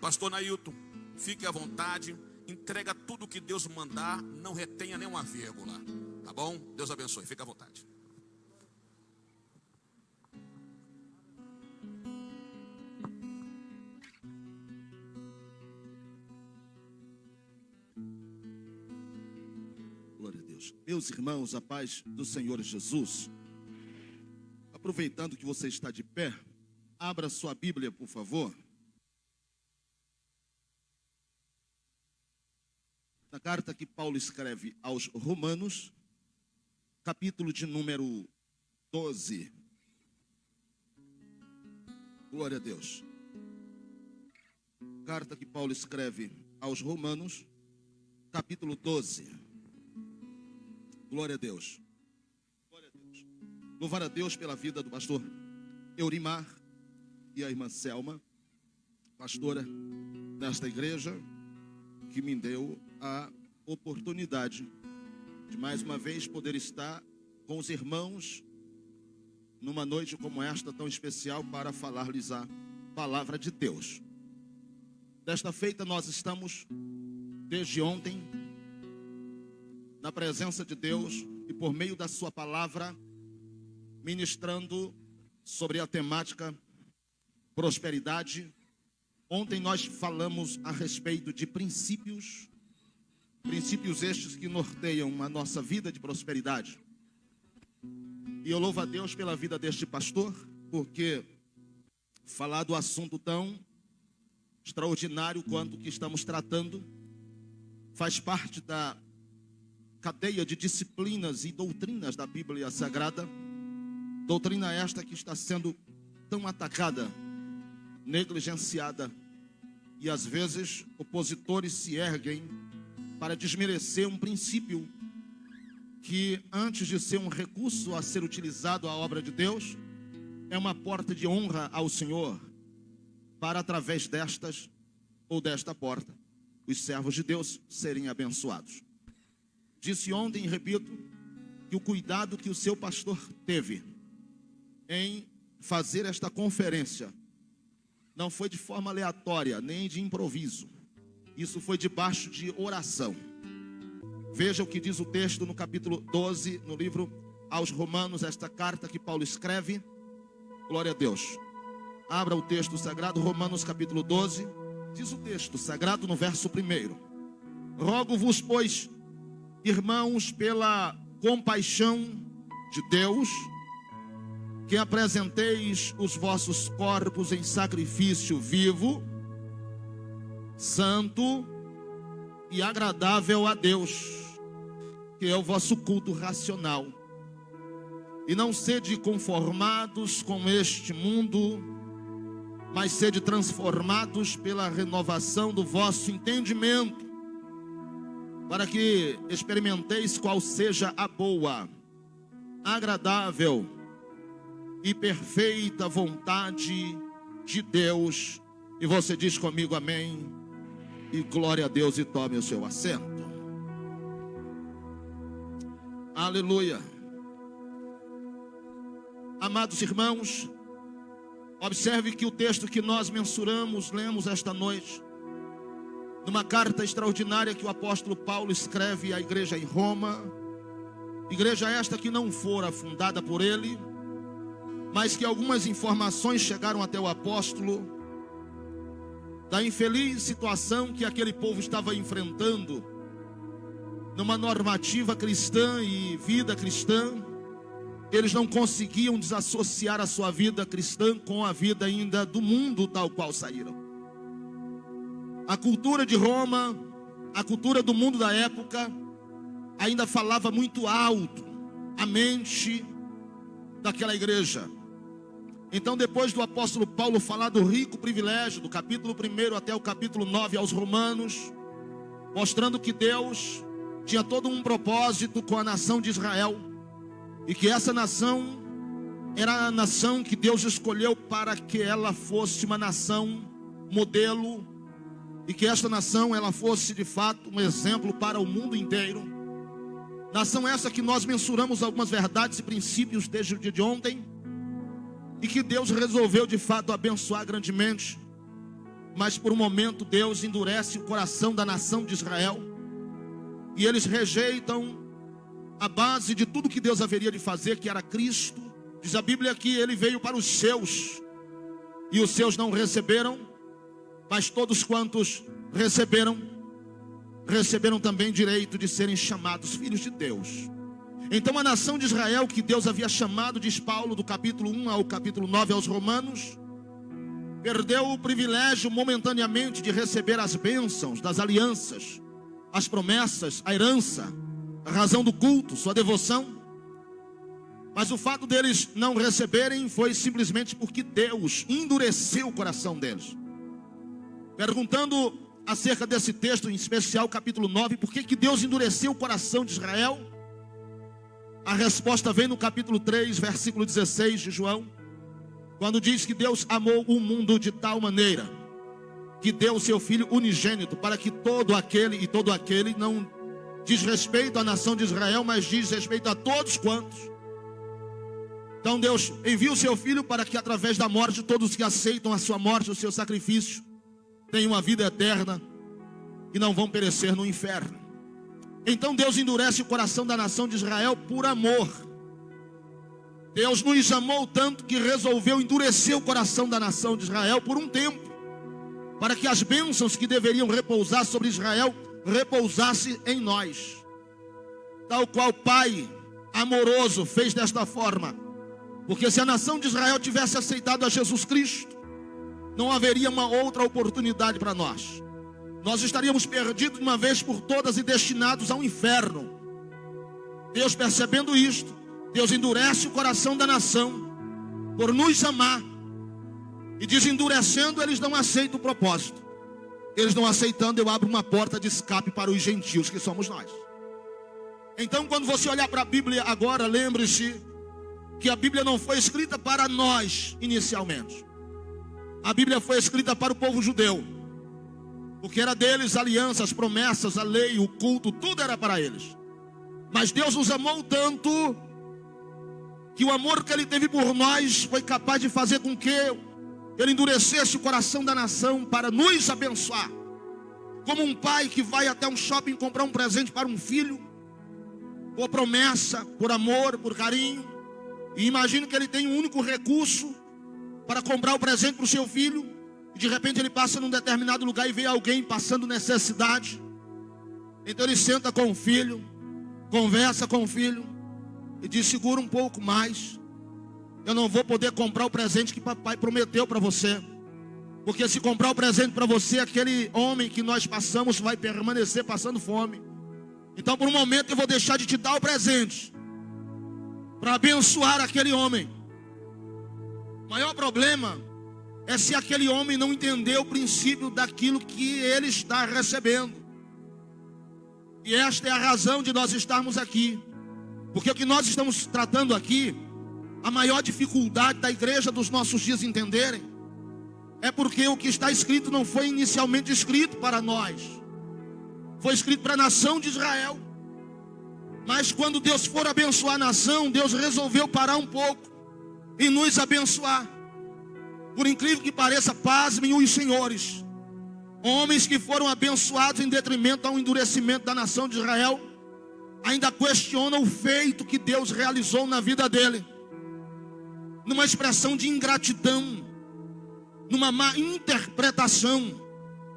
Pastor Nailton, fique à vontade, entrega tudo que Deus mandar, não retenha nenhuma vírgula, tá bom? Deus abençoe, fique à vontade. Glória a Deus. Meus irmãos, a paz do Senhor Jesus. Aproveitando que você está de pé, abra sua Bíblia, por favor. Na carta que Paulo escreve aos Romanos, capítulo de número 12. Glória a Deus. Carta que Paulo escreve aos Romanos, capítulo 12. Glória a Deus. Glória a Deus. Louvar a Deus pela vida do pastor Eurimar e a irmã Selma, pastora desta igreja, que me deu a oportunidade de mais uma vez poder estar com os irmãos numa noite como esta tão especial para falar-lhes a palavra de Deus. Desta feita nós estamos desde ontem na presença de Deus e por meio da sua palavra ministrando sobre a temática prosperidade. Ontem nós falamos a respeito de princípios estes que norteiam a nossa vida de prosperidade. E eu louvo a Deus pela vida deste pastor, porque falar do assunto tão extraordinário quanto que estamos tratando faz parte da cadeia de disciplinas e doutrinas da Bíblia Sagrada. Doutrina esta que está sendo tão atacada, negligenciada, e às vezes opositores se erguem para desmerecer um princípio que, antes de ser um recurso a ser utilizado à obra de Deus, é uma porta de honra ao Senhor, para através destas ou desta porta os servos de Deus serem abençoados. Disse ontem e repito que o cuidado que o seu pastor teve em fazer esta conferência não foi de forma aleatória, nem de improviso. Isso foi debaixo de oração. Veja o que diz o texto no capítulo 12, no livro aos Romanos, esta carta que Paulo escreve. Glória a Deus. Abra o texto sagrado, Romanos capítulo 12. Diz o texto sagrado no verso 1: Rogo-vos, pois, irmãos, pela compaixão de Deus, que apresenteis os vossos corpos em sacrifício vivo, santo e agradável a Deus, que é o vosso culto racional. E não sede conformados com este mundo, mas sede transformados pela renovação do vosso entendimento, para que experimenteis qual seja a boa, agradável e perfeita vontade de Deus. E você diz comigo amém e glória a Deus, e tome o seu assento. Aleluia. Amados irmãos, observe que o texto que nós lemos esta noite, numa carta extraordinária que o apóstolo Paulo escreve à igreja em Roma, igreja esta que não fora fundada por ele, mas que algumas informações chegaram até o apóstolo da infeliz situação que aquele povo estava enfrentando numa normativa cristã e vida cristã. Eles não conseguiam desassociar a sua vida cristã com a vida ainda do mundo tal qual saíram. A cultura de Roma, a cultura do mundo da época, ainda falava muito alto a mente daquela igreja. Então, depois do apóstolo Paulo falar do rico privilégio, do capítulo 1 até o capítulo 9 aos Romanos, mostrando que Deus tinha todo um propósito com a nação de Israel, e que essa nação era a nação que Deus escolheu para que ela fosse uma nação modelo, e que esta nação ela fosse de fato um exemplo para o mundo inteiro. Nação essa que nós mensuramos algumas verdades e princípios desde o dia de ontem, e que Deus resolveu de fato abençoar grandemente. mas por um momento Deus endurece o coração da nação de Israel, e eles rejeitam a base de tudo que Deus haveria de fazer, que era Cristo. Diz a Bíblia que ele veio para os seus, e os seus não receberam, mas todos quantos receberam também direito de serem chamados filhos de Deus. Então a nação de Israel, que Deus havia chamado, diz Paulo, do capítulo 1 ao capítulo 9 aos Romanos, perdeu o privilégio momentaneamente de receber as bênçãos das alianças, as promessas, a herança, a razão do culto, sua devoção. Mas o fato deles não receberem foi simplesmente porque Deus endureceu o coração deles. Perguntando acerca desse texto, em especial capítulo 9, por que Deus endureceu o coração de Israel? A resposta vem no capítulo 3, versículo 16 de João, quando diz que Deus amou o mundo de tal maneira que deu o seu Filho unigênito, para que todo aquele não diz respeito à nação de Israel, mas diz respeito a todos quantos. Então Deus envia o seu Filho para que através da morte, todos que aceitam a sua morte, o seu sacrifício, tenham uma vida eterna e não vão perecer no inferno. Então Deus endurece o coração da nação de Israel por amor. Deus nos amou tanto que resolveu endurecer o coração da nação de Israel por um tempo, para que as bênçãos que deveriam repousar sobre Israel repousasse em nós. Tal qual o Pai amoroso fez desta forma, porque se a nação de Israel tivesse aceitado a Jesus Cristo, não haveria uma outra oportunidade para nós. Nós estaríamos perdidos de uma vez por todas e destinados ao inferno. Deus, percebendo isto, Deus endurece o coração da nação por nos amar. E diz, endurecendo, eles não aceitam o propósito. Eles não aceitando, eu abro uma porta de escape para os gentios, que somos nós. Então, quando você olhar para a Bíblia agora, lembre-se que a Bíblia não foi escrita para nós inicialmente. A Bíblia foi escrita para o povo judeu, porque era deles a aliança, as promessas, a lei, o culto, tudo era para eles. Mas Deus nos amou tanto que o amor que Ele teve por nós foi capaz de fazer com que Ele endurecesse o coração da nação para nos abençoar. Como um pai que vai até um shopping comprar um presente para um filho, por promessa, por amor, por carinho, e imagina que ele tem um único recurso para comprar o presente para o seu filho, e de repente ele passa num determinado lugar e vê alguém passando necessidade. Então ele senta com o filho, conversa com o filho e diz, segura um pouco mais, eu não vou poder comprar o presente que papai prometeu para você, porque se comprar o presente para você, aquele homem que nós passamos vai permanecer passando fome. Então por um momento eu vou deixar de te dar o presente para abençoar aquele homem. O maior problema é se aquele homem não entender o princípio daquilo que ele está recebendo. E esta é a razão de nós estarmos aqui. Porque o que nós estamos tratando aqui, a maior dificuldade da igreja dos nossos dias entenderem, é porque o que está escrito não foi inicialmente escrito para nós. Foi escrito para a nação de Israel. Mas quando Deus for abençoar a nação, Deus resolveu parar um pouco e nos abençoar. Por incrível que pareça, pasmem os senhores, homens que foram abençoados em detrimento ao endurecimento da nação de Israel, ainda questionam o feito que Deus realizou na vida dele, numa expressão de ingratidão, numa má interpretação.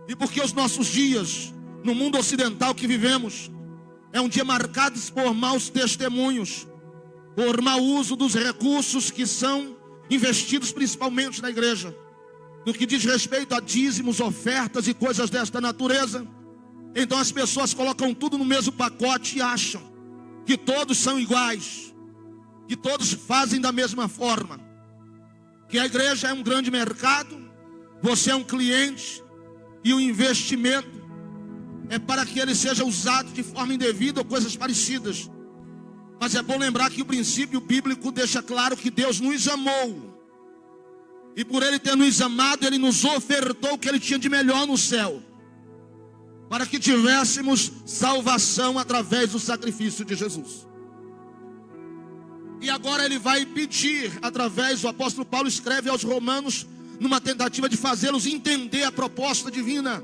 E porque os nossos dias, no mundo ocidental que vivemos, é um dia marcado por maus testemunhos, por mau uso dos recursos que são investidos principalmente na igreja, no que diz respeito a dízimos, ofertas e coisas desta natureza. Então as pessoas colocam tudo no mesmo pacote e acham que todos são iguais, que todos fazem da mesma forma, que a igreja é um grande mercado, você é um cliente, e o investimento é para que ele seja usado de forma indevida ou coisas parecidas. Mas é bom lembrar que o princípio bíblico deixa claro que Deus nos amou. E por Ele ter nos amado, Ele nos ofertou o que Ele tinha de melhor no céu, para que tivéssemos salvação através do sacrifício de Jesus. E agora Ele vai pedir, através do apóstolo Paulo escreve aos Romanos, numa tentativa de fazê-los entender a proposta divina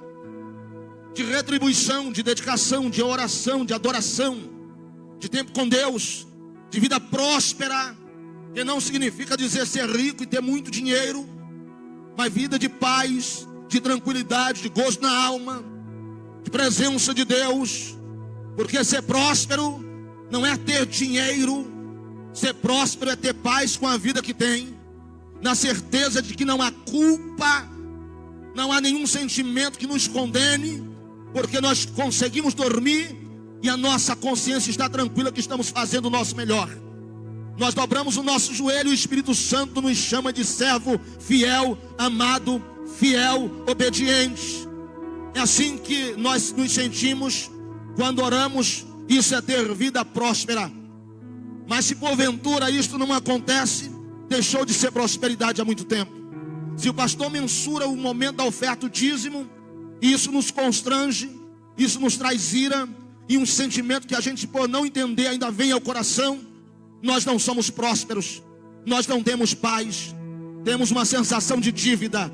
de retribuição, de dedicação, de oração, de adoração, de tempo com Deus, de vida próspera, que não significa dizer ser rico e ter muito dinheiro, mas vida de paz, de tranquilidade, de gozo na alma, de presença de Deus. Porque ser próspero não é ter dinheiro, ser próspero é ter paz com a vida que tem, na certeza de que não há culpa, não há nenhum sentimento que nos condene, porque nós conseguimos dormir e a nossa consciência está tranquila que estamos fazendo o nosso melhor. Nós dobramos o nosso joelho e o Espírito Santo nos chama de servo fiel, amado, fiel, obediente. É assim que nós nos sentimos quando oramos. Isso é ter vida próspera. Mas se porventura isto não acontece, deixou de ser prosperidade há muito tempo. Se o pastor mensura o momento da oferta, o dízimo, isso nos constrange, isso nos traz ira, e um sentimento que a gente, por não entender, ainda vem ao coração. Nós não somos prósperos, nós não temos paz, temos uma sensação de dívida,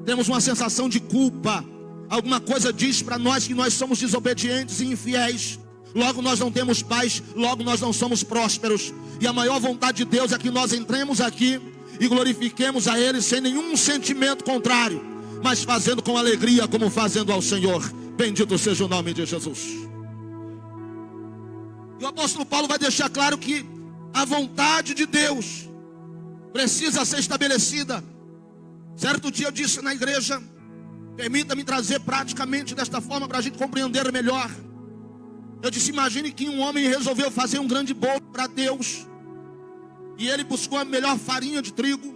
temos uma sensação de culpa. Alguma coisa diz para nós que nós somos desobedientes e infiéis. Logo nós não temos paz, logo nós não somos prósperos. E a maior vontade de Deus é que nós entremos aqui e glorifiquemos a Ele sem nenhum sentimento contrário, mas fazendo com alegria como fazendo ao Senhor. Bendito seja o nome de Jesus. E o apóstolo Paulo vai deixar claro que a vontade de Deus precisa ser estabelecida. Certo dia eu disse na igreja, permita-me trazer praticamente desta forma para a gente compreender melhor. Eu disse, imagine que um homem resolveu fazer um grande bolo para Deus, e ele buscou a melhor farinha de trigo,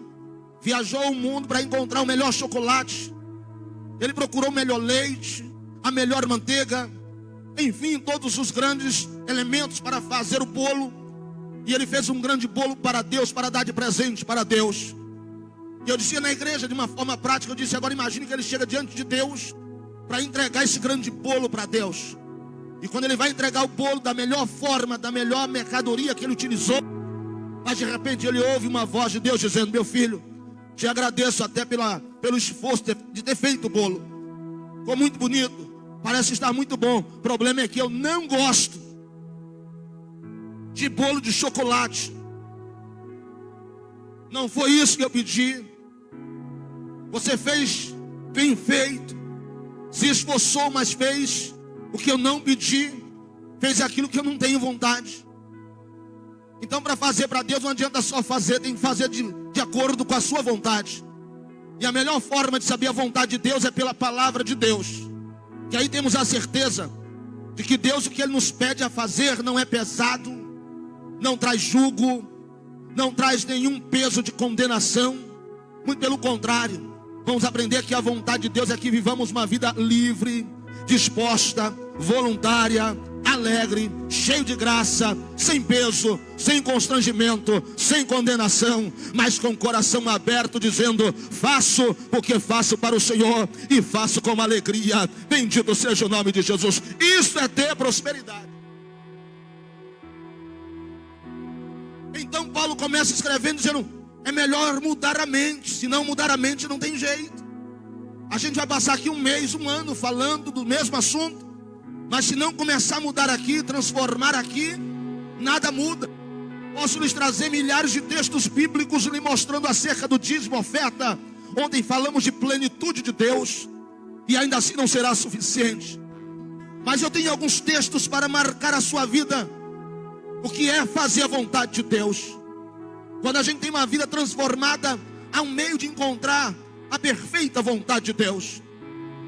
viajou o mundo para encontrar o melhor chocolate, ele procurou o melhor leite, a melhor manteiga, enfim, todos os grandes elementos para fazer o bolo. E ele fez um grande bolo para Deus, para dar de presente para Deus. E eu dizia na igreja de uma forma prática, eu disse, agora imagine que ele chega diante de Deus para entregar esse grande bolo para Deus. E quando ele vai entregar o bolo da melhor forma, da melhor mercadoria que ele utilizou, mas de repente ele ouve uma voz de Deus dizendo, meu filho, te agradeço até pelo esforço de ter feito o bolo. Ficou muito bonito, parece estar muito bom. O problema é que eu não gosto de bolo de chocolate. Não foi isso que eu pedi. Você fez bem feito, se esforçou, mas fez o que eu não pedi, fez aquilo que eu não tenho vontade. Então para fazer para Deus não adianta só fazer, tem que fazer de acordo com a sua vontade. E a melhor forma de saber a vontade de Deus é pela palavra de Deus, que aí temos a certeza de que Deus, o que Ele nos pede a fazer não é pesado, não traz jugo, não traz nenhum peso de condenação. Muito pelo contrário, vamos aprender que a vontade de Deus é que vivamos uma vida livre, disposta, voluntária, alegre, cheio de graça, sem peso, sem constrangimento, sem condenação, mas com o coração aberto, dizendo, faço porque faço para o Senhor e faço com alegria. Bendito seja o nome de Jesus. Isso é ter prosperidade. Então Paulo começa escrevendo dizendo, é melhor mudar a mente. Se não mudar a mente não tem jeito. A gente vai passar aqui um mês, um ano falando do mesmo assunto, mas se não começar a mudar aqui, transformar aqui, nada muda. Posso lhes trazer milhares de textos bíblicos lhe mostrando acerca do dízimo, oferta. Ontem falamos de plenitude de Deus, e ainda assim não será suficiente. Mas eu tenho alguns textos para marcar a sua vida, o que é fazer a vontade de Deus. Quando a gente tem uma vida transformada, há um meio de encontrar a perfeita vontade de Deus.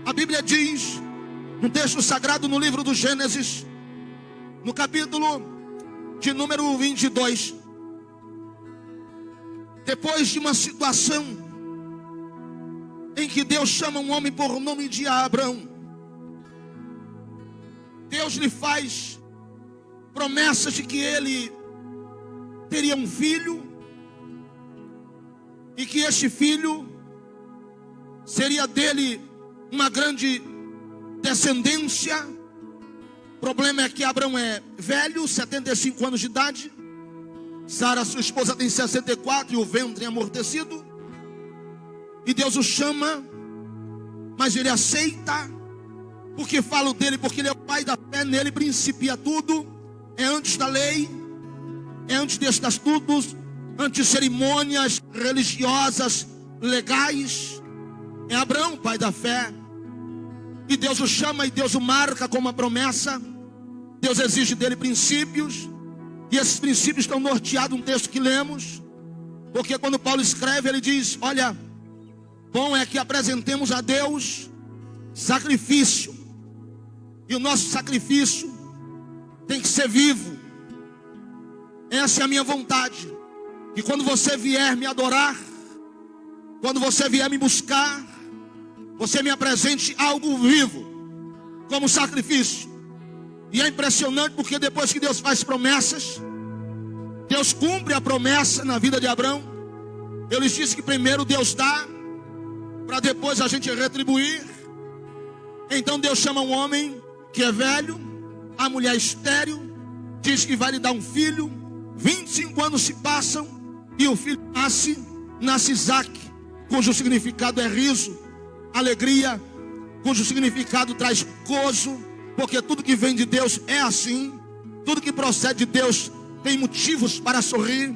A Bíblia diz, no texto sagrado no livro do Gênesis, no capítulo de número 22, depois de uma situação em que Deus chama um homem por nome de Abrão, Deus lhe faz promessas de que ele teria um filho, e que este filho seria dele uma grande descendência. O problema é que Abrão é velho, 75 anos de idade. Sara, sua esposa, tem 64 e o ventre amortecido. e Deus o chama, mas ele aceita, porque falo dele, porque ele é o pai da fé, nele principia tudo, é antes da lei, é antes de estatutos, antes de cerimônias religiosas, legais. É Abraão, pai da fé, e Deus o chama e Deus o marca com uma promessa. Deus exige dele princípios, e esses princípios estão norteados no texto que lemos, porque quando Paulo escreve, ele diz: olha, bom é que apresentemos a Deus sacrifício, e o nosso sacrifício tem que ser vivo. Essa é a minha vontade, que quando você vier me adorar, quando você vier me buscar, você me apresente algo vivo, como sacrifício. E é impressionante, porque depois que Deus faz promessas, Deus cumpre a promessa na vida de Abraão. Eu lhes disse que primeiro Deus dá, para depois a gente retribuir. Então Deus chama um homem que é velho, a mulher estéril, diz que vai lhe dar um filho. 25 anos se passam e o filho nasce Isaac, cujo significado é riso, alegria, cujo significado traz gozo, porque tudo que vem de Deus é assim. Tudo que procede de Deus tem motivos para sorrir,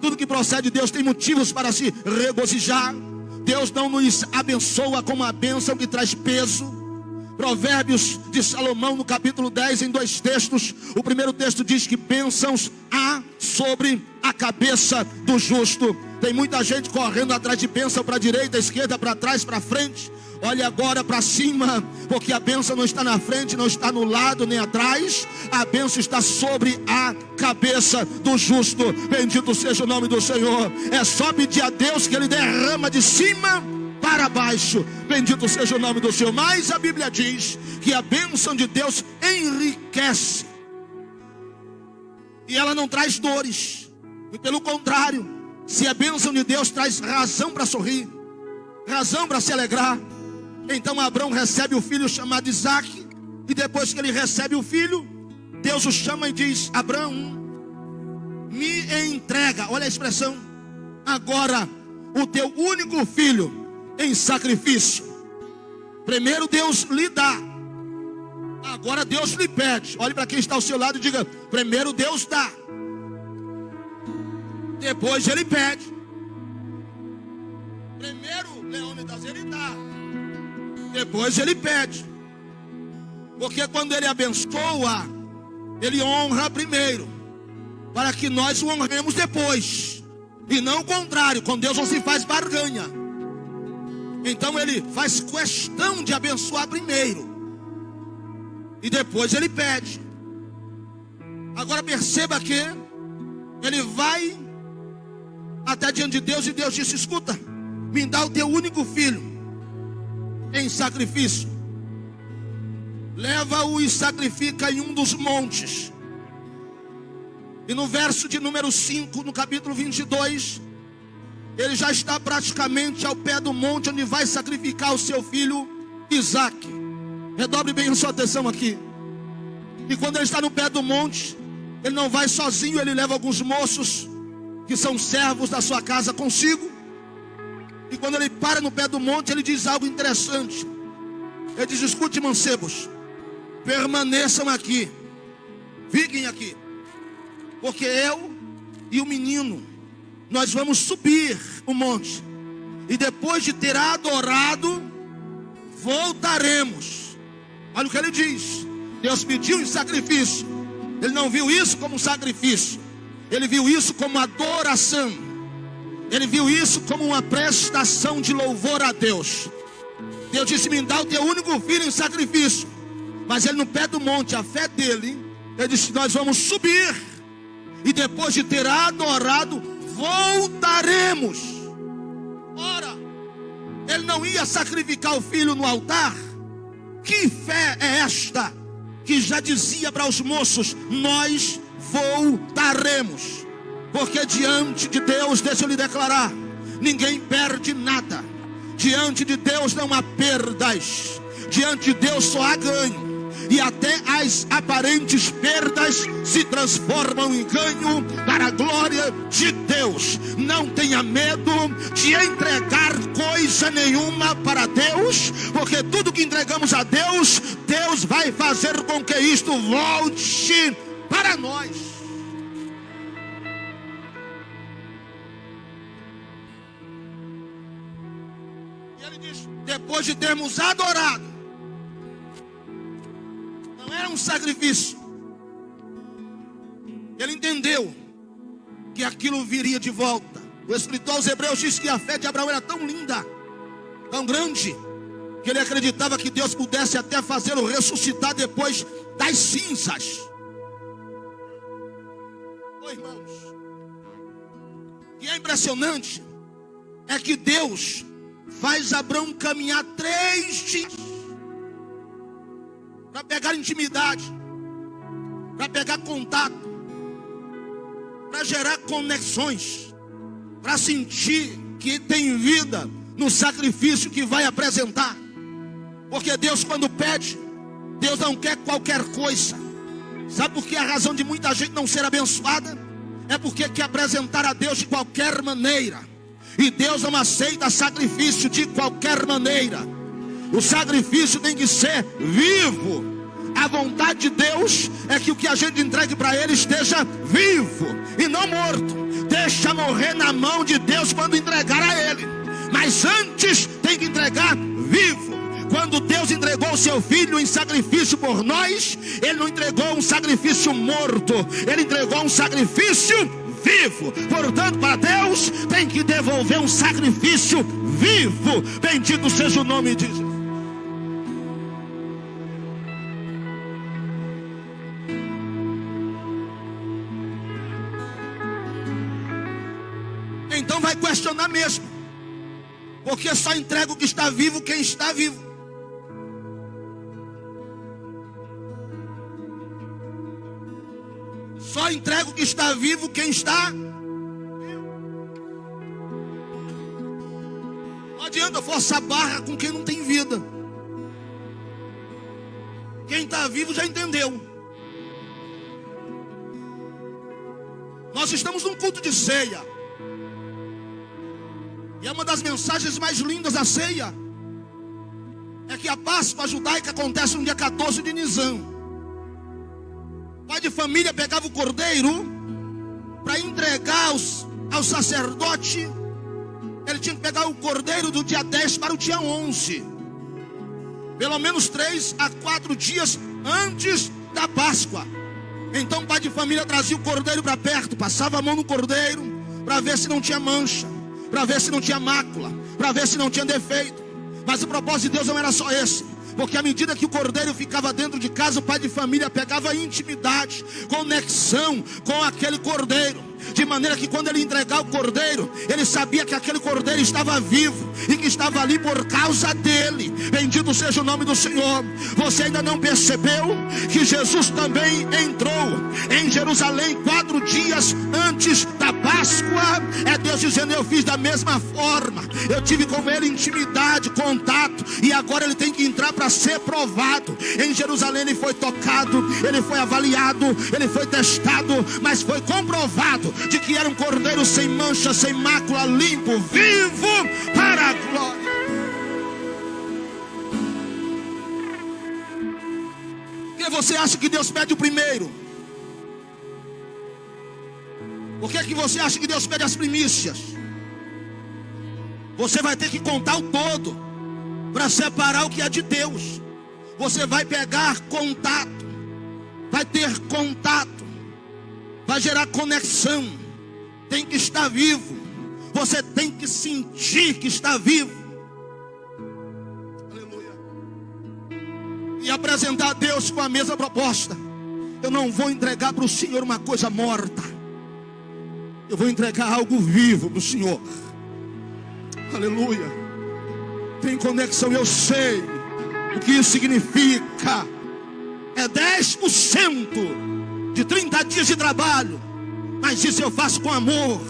tudo que procede de Deus tem motivos para se regozijar. Deus não nos abençoa com uma bênção que traz peso. Provérbios de Salomão, no capítulo 10, em 2 textos. O primeiro texto diz que bênçãos há sobre a cabeça do justo. Tem muita gente correndo atrás de bênção para a direita, à esquerda, para trás, para frente. Olhe agora para cima, porque a bênção não está na frente, não está no lado nem atrás. A bênção está sobre a cabeça do justo. Bendito seja o nome do Senhor. É só pedir a Deus que Ele derrama de cima para baixo. Bendito seja o nome do Senhor. Mas a Bíblia diz que a bênção de Deus enriquece, e ela não traz dores. E pelo contrário, se a bênção de Deus traz razão para sorrir, razão para se alegrar, então Abraão recebe o filho chamado Isaac. E depois que ele recebe o filho, Deus o chama e diz: Abraão, me entrega, olha a expressão, agora o teu único filho em sacrifício. Primeiro Deus lhe dá, agora Deus lhe pede. Olhe para quem está ao seu lado e diga: primeiro Deus dá, depois Ele pede. Primeiro Leônidas, Ele dá, depois Ele pede. Porque quando Ele abençoa, Ele honra primeiro, para que nós o honremos depois, e não o contrário. Com Deus não se faz barganha. Então Ele faz questão de abençoar primeiro, e depois Ele pede. Agora perceba que Ele vai até diante de Deus, e Deus disse: escuta, me dá o teu único filho em sacrifício. Leva-o e sacrifica em um dos montes. E no verso de número 5, no capítulo 22, ele já está praticamente ao pé do monte onde vai sacrificar o seu filho Isaac. Redobre bem a sua atenção aqui. E quando ele está no pé do monte, ele não vai sozinho, ele leva alguns moços que são servos da sua casa consigo. E quando ele para no pé do monte, ele diz algo interessante. Ele diz: escute, mancebos, permaneçam aqui, fiquem aqui, porque eu e o menino, nós vamos subir o monte, e depois de ter adorado, voltaremos. Olha o que ele diz. Deus pediu em sacrifício. Ele não viu isso como sacrifício, ele viu isso como adoração. Ele viu isso como uma prestação de louvor a Deus. Deus disse: me dá o teu único filho em sacrifício. Mas ele no pé do monte, a fé dele, ele disse: nós vamos subir, e depois de ter adorado, voltaremos. Ora, ele não ia sacrificar o filho no altar. Que fé é esta que já dizia para os moços: nós voltaremos? Porque diante de Deus, deixa eu lhe declarar, ninguém perde nada. Diante de Deus não há perdas. Diante de Deus só há ganho. e até as aparentes perdas se transformam em ganho para a glória de Deus. Não tenha medo de entregar coisa nenhuma para Deus, porque tudo que entregamos a Deus, Deus vai fazer com que isto volte para nós. E ele diz: depois de termos adorado, não era um sacrifício, ele entendeu que aquilo viria de volta. O escritor aos Hebreus diz que a fé de Abraão era tão linda, tão grande, que ele acreditava que Deus pudesse até fazê-lo ressuscitar depois das cinzas. Oh, irmãos, o que é impressionante é que Deus faz Abraão caminhar 3 dias para pegar intimidade, para pegar contato, para gerar conexões, para sentir que tem vida no sacrifício que vai apresentar. Porque Deus, quando pede, Deus não quer qualquer coisa. Sabe por que a razão de muita gente não ser abençoada? É porque quer apresentar a Deus de qualquer maneira, e Deus não aceita sacrifício de qualquer maneira. O sacrifício tem que ser vivo. A vontade de Deus é que o que a gente entregue para Ele esteja vivo e não morto. Deixa morrer na mão de Deus quando entregar a Ele, mas antes tem que entregar vivo. Quando Deus entregou o seu Filho em sacrifício por nós, Ele não entregou um sacrifício morto, Ele entregou um sacrifício vivo. Portanto, para Deus tem que devolver um sacrifício vivo. Bendito seja o nome de Jesus. Então vai questionar mesmo, porque só entrega o que está vivo quem está vivo. Só entrega o que está vivo quem está vivo. Não adianta forçar barra com quem não tem vida. Quem está vivo já entendeu. Nós estamos num culto de ceia, e é uma das mensagens mais lindas da ceia é que a Páscoa judaica acontece no dia 14 de Nisan. O pai de família pegava o cordeiro para entregar ao sacerdote. Ele tinha que pegar o cordeiro do dia 10 para o dia 11, pelo menos 3 a 4 dias antes da Páscoa. Então o pai de família trazia o cordeiro para perto, passava a mão no cordeiro para ver se não tinha mancha, para ver se não tinha mácula, para ver se não tinha defeito. Mas o propósito de Deus não era só esse, porque à medida que o cordeiro ficava dentro de casa, o pai de família pegava intimidade, conexão com aquele cordeiro, de maneira que quando ele entregar o cordeiro, ele sabia que aquele cordeiro estava vivo e que estava ali por causa dele. Bendito seja o nome do Senhor. Você ainda não percebeu que Jesus também entrou em Jerusalém 4 dias antes da Páscoa? É Deus dizendo: eu fiz da mesma forma, eu tive com ele intimidade, contato, e agora ele tem que entrar para ser provado. Em Jerusalém ele foi tocado, ele foi avaliado, ele foi testado, mas foi comprovado de que era um cordeiro sem mancha, sem mácula, limpo, vivo para a glória. Por que você acha que Deus pede o primeiro? Por que você acha que Deus pede as primícias? Você vai ter que contar o todo para separar o que é de Deus. Você vai pegar contato, vai ter contato, vai gerar conexão. Tem que estar vivo. Você tem que sentir que está vivo. Aleluia. E apresentar a Deus com a mesma proposta. Eu não vou entregar para o Senhor uma coisa morta, eu vou entregar algo vivo para o Senhor. Aleluia. Tem conexão, eu sei o que isso significa. É 10% de 30 dias de trabalho, mas isso eu faço com amor,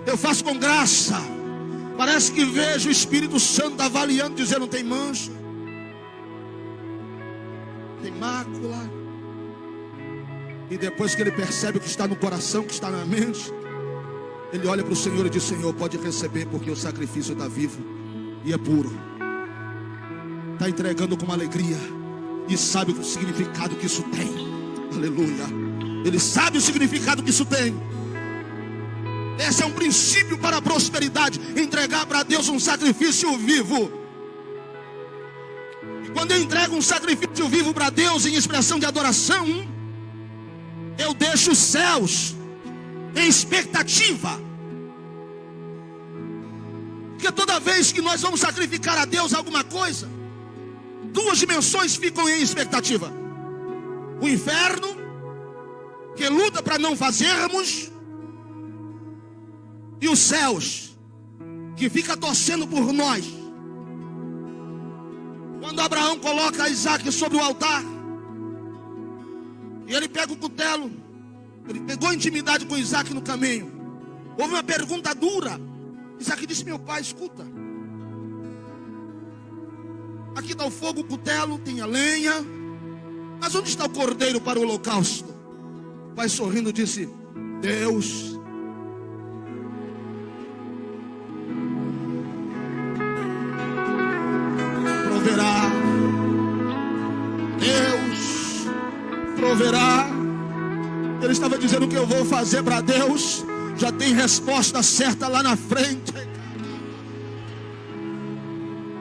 eu faço com graça. Parece que vejo o Espírito Santo avaliando, dizendo: não tem mancha, tem mácula. E depois que ele percebe o que está no coração, o que está na mente, ele olha para o Senhor e diz: Senhor, pode receber, porque o sacrifício está vivo e é puro. Está entregando com alegria e sabe o significado que isso tem. Aleluia. Ele sabe o significado que isso tem. Esse é um princípio para a prosperidade: entregar para Deus um sacrifício vivo. E quando eu entrego um sacrifício vivo para Deus em expressão de adoração, eu deixo os céus em expectativa. Porque toda vez que nós vamos sacrificar a Deus alguma coisa, duas dimensões ficam em expectativa: o inferno, que luta para não fazermos, e os céus, que fica torcendo por nós. Quando Abraão coloca Isaac sobre o altar, e ele pega o cutelo, ele pegou intimidade com Isaac no caminho. Houve uma pergunta dura. Isaac disse: meu pai, escuta, aqui está o fogo, o cutelo, tem a lenha, mas onde está o cordeiro para o holocausto? O pai, sorrindo, disse: Deus proverá. Deus proverá. Ele estava dizendo: o que eu vou fazer para Deus já tem resposta certa lá na frente.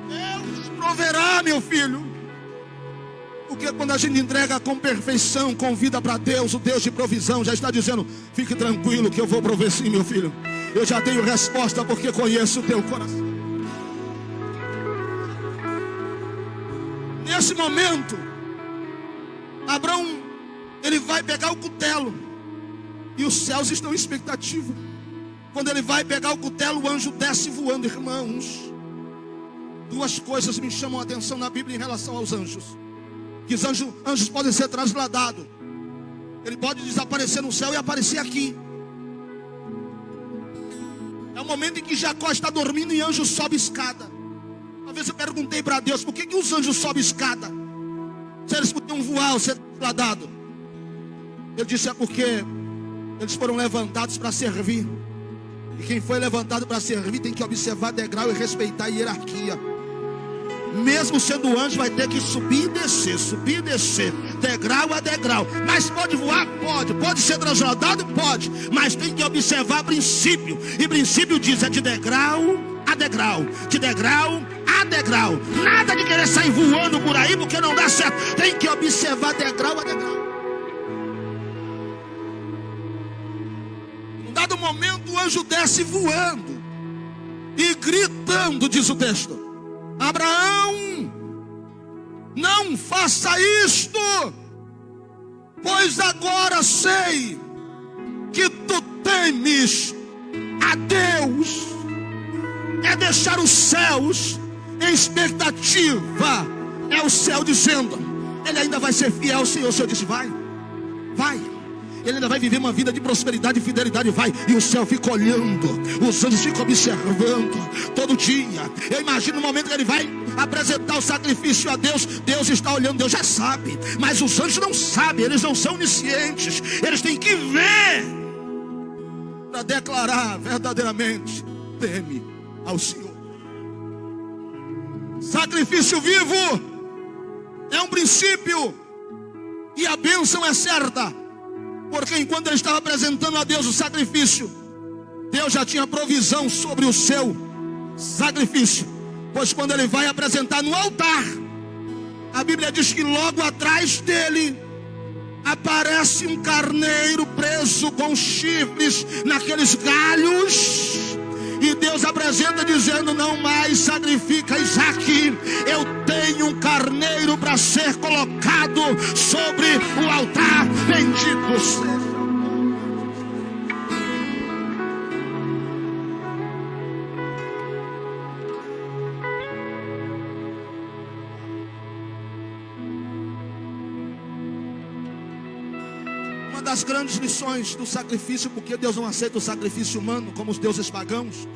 Deus proverá, meu filho. Porque quando a gente entrega com perfeição, com vida para Deus, o Deus de provisão já está dizendo: fique tranquilo que eu vou prover sim, meu filho. Eu já tenho resposta porque conheço o teu coração. Nesse momento, Abraão, ele vai pegar o cutelo, e os céus estão em expectativa. Quando ele vai pegar o cutelo, o anjo desce voando. Irmãos, duas coisas me chamam a atenção na Bíblia em relação aos anjos: que os anjos podem ser transladados. Ele pode desaparecer no céu e aparecer aqui. É o momento em que Jacó está dormindo e anjo sobe escada. Uma vez eu perguntei para Deus: por que os anjos sobem escada? Se eles podiam voar ou ser transladados. Ele disse: é porque eles foram levantados para servir. E quem foi levantado para servir tem que observar degrau e respeitar a hierarquia. Mesmo sendo anjo, vai ter que subir e descer, degrau a degrau. Mas pode voar? Pode ser transladado? Pode. Mas tem que observar princípio. E princípio diz: é de degrau a degrau, de degrau a degrau. Nada de querer sair voando por aí, porque não dá certo. Tem que observar degrau a degrau. Num dado momento, o anjo desce voando e gritando, diz o texto: Abraão, não faça isto, pois agora sei que tu temes a Deus. É deixar os céus em expectativa. É o céu dizendo: ele ainda vai ser fiel ao Senhor. O Senhor disse: vai. Ele ainda vai viver uma vida de prosperidade e fidelidade, vai. E o céu fica olhando, os anjos ficam observando todo dia. Eu imagino o momento que ele vai apresentar o sacrifício a Deus. Deus está olhando, Deus já sabe, mas os anjos não sabem, eles não são oniscientes. Eles têm que ver para declarar verdadeiramente: teme ao Senhor. Sacrifício vivo é um princípio, e a bênção é certa. Porque enquanto ele estava apresentando a Deus o sacrifício, Deus já tinha provisão sobre o seu sacrifício. Pois quando ele vai apresentar no altar, a Bíblia diz que logo atrás dele aparece um carneiro preso com chifres naqueles galhos. E Deus apresenta dizendo: não mais sacrifica Isaac, eu tenho um carneiro para ser colocado sobre o altar. Bendito seja. Uma das grandes lições do sacrifício, porque Deus não aceita o sacrifício humano como os deuses pagãos,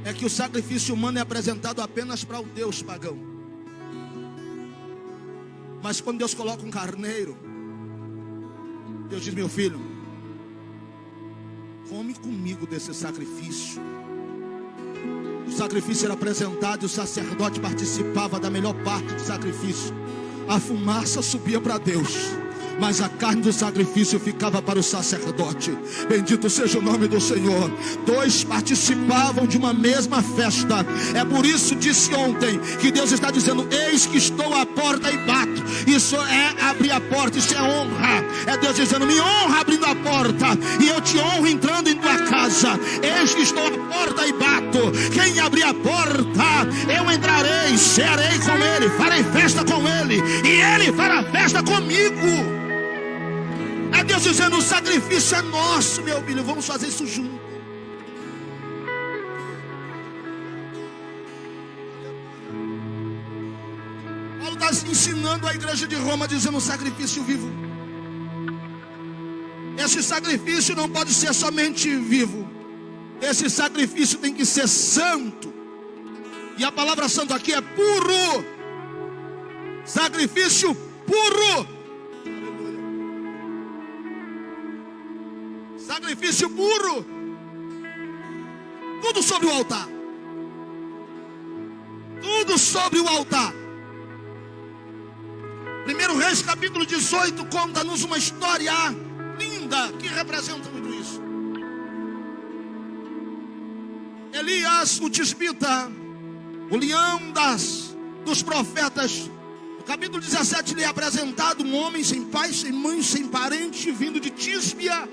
é que o sacrifício humano é apresentado apenas para o Deus pagão. Mas quando Deus coloca um carneiro, Deus diz: meu filho, come comigo desse sacrifício. O sacrifício era apresentado e o sacerdote participava da melhor parte do sacrifício. A fumaça subia para Deus, mas a carne do sacrifício ficava para o sacerdote. Bendito seja o nome do Senhor. Dois participavam de uma mesma festa. É por isso, disse ontem, que Deus está dizendo: eis que estou à porta e bato. Isso é abrir a porta, isso é honra. É Deus dizendo: me honra abrindo a porta, e eu te honro entrando em tua casa. Eis que estou à porta e bato. Quem abrir a porta, eu entrarei, cearei com ele, farei festa com ele, e ele fará festa comigo. É Deus dizendo: o sacrifício é nosso, meu filho, vamos fazer isso junto. Paulo está ensinando a igreja de Roma, dizendo: sacrifício vivo. Esse sacrifício não pode ser somente vivo. Esse sacrifício tem que ser santo. E a palavra santo aqui é puro. Sacrifício puro. Sacrifício puro. Tudo sobre o altar. Tudo sobre o altar. 1 Reis capítulo 18 conta-nos uma história linda que representa muito isso. Elias, o tisbita, o leão dos profetas. No capítulo 17 lhe é apresentado um homem sem pai, sem mãe, sem parente, vindo de Tísbia.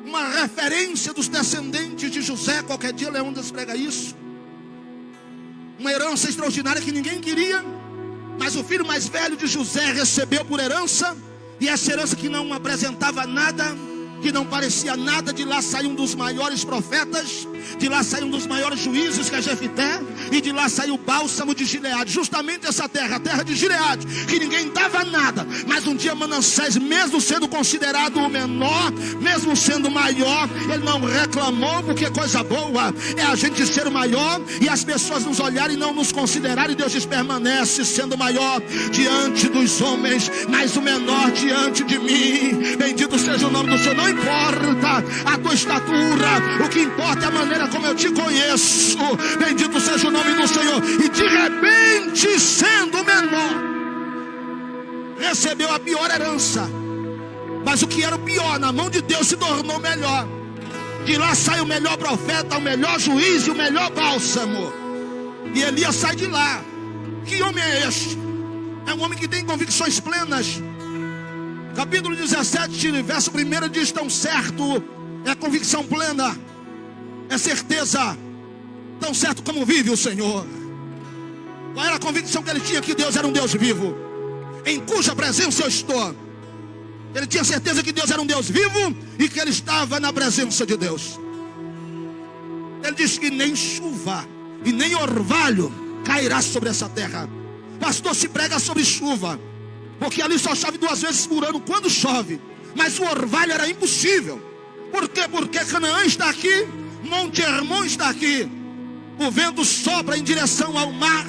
Uma referência dos descendentes de José. Qualquer dia Leônidas prega isso. Uma herança extraordinária que ninguém queria, mas o filho mais velho de José recebeu por herança. E essa herança que não apresentava nada, que não parecia nada. De lá saiu um dos maiores profetas, de lá saiu um dos maiores juízes, que é Jefité, e de lá saiu o bálsamo de Gileade. Justamente essa terra, a terra de Gileade, que ninguém dava nada, mas um dia Manassés, mesmo sendo considerado o menor, mesmo sendo maior, ele não reclamou, porque coisa boa é a gente ser o maior e as pessoas nos olharem e não nos considerarem. Deus diz: permanece sendo maior diante dos homens, mas o menor diante de mim. Bendito seja o nome do Senhor. Não importa a tua estatura, o que importa é a maneira como eu te conheço. Bendito seja o nome do Senhor. E de repente, sendo menor, recebeu a pior herança. Mas o que era o pior, na mão de Deus, se tornou melhor. De lá sai o melhor profeta, o melhor juiz e o melhor bálsamo. E Elias sai de lá. Que homem é este? É um homem que tem convicções plenas. Capítulo 17, verso 1 diz: tão certo, é convicção plena, é certeza, tão certo como vive o Senhor. Qual era a convicção que ele tinha? Que Deus era um Deus vivo, em cuja presença eu estou. Ele tinha certeza que Deus era um Deus vivo e que ele estava na presença de Deus. Ele diz que nem chuva e nem orvalho cairá sobre essa terra. Pastor, se prega sobre chuva, porque ali só chove 2 vezes por ano quando chove. Mas o orvalho era impossível. Por quê? Porque Canaã está aqui, Monte Hermon está aqui. O vento sopra em direção ao mar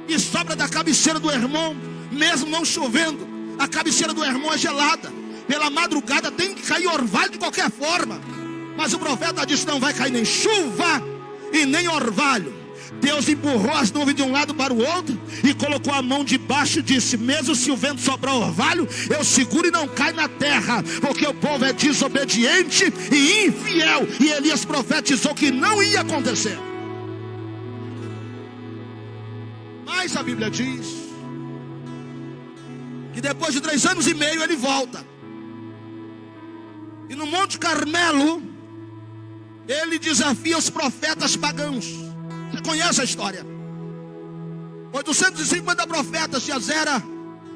e sopra da cabeceira do Hermon. Mesmo não chovendo, a cabeceira do Hermon é gelada. Pela madrugada tem que cair orvalho de qualquer forma. Mas o profeta disse: não vai cair nem chuva e nem orvalho. Deus empurrou as nuvens de um lado para o outro e colocou a mão debaixo e disse: mesmo se o vento soprar orvalho, eu seguro e não cai na terra, porque o povo é desobediente e infiel. E Elias profetizou que não ia acontecer. Mas a Bíblia diz que depois de 3 anos e meio ele volta. E no Monte Carmelo ele desafia os profetas pagãos. Você conhece a história? 850 profetas de Azera